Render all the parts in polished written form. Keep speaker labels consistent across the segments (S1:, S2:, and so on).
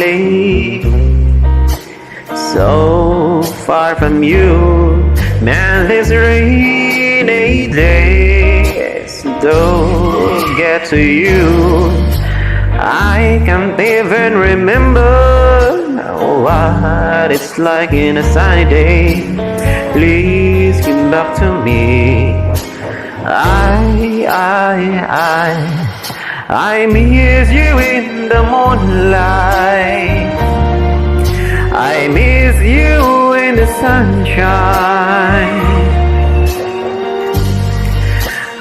S1: lonely, so far from you. Man, these rainy days don't get to you. I can't even remember what it's like in a sunny day. Please come back to me. I miss you in the moonlight. I miss you in the sunshine.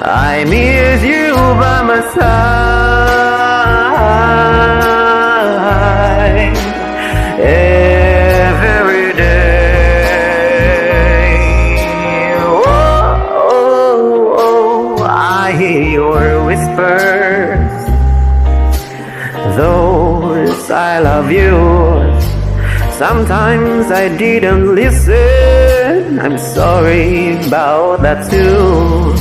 S1: I miss you by my side every day. Oh, oh, oh, I hear your whispers, those I love you. Sometimes I didn't listen, I'm sorry about that too.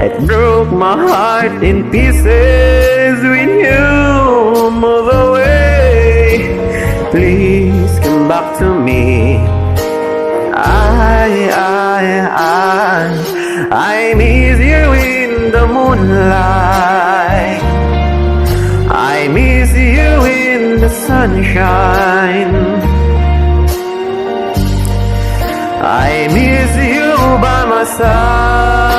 S1: It broke my heart in pieces when you move away. Please come back to me. I miss you in the moonlight. I miss you in the sunshine. I miss you by my side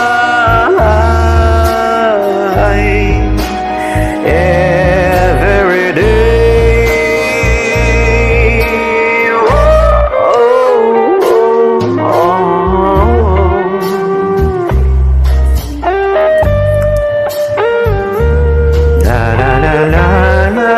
S1: every day. Oh, oh, oh, oh. La la la la la.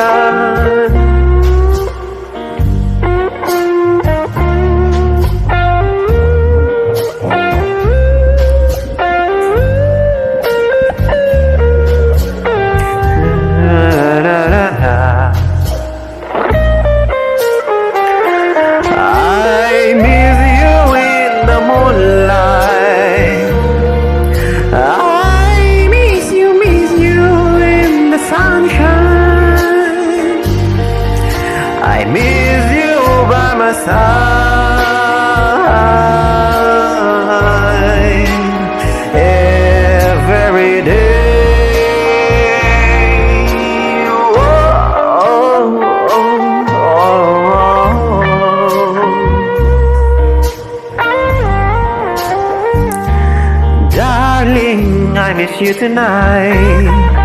S1: I miss you by my side every day. Oh, oh, oh, oh. Darling, I miss you tonight.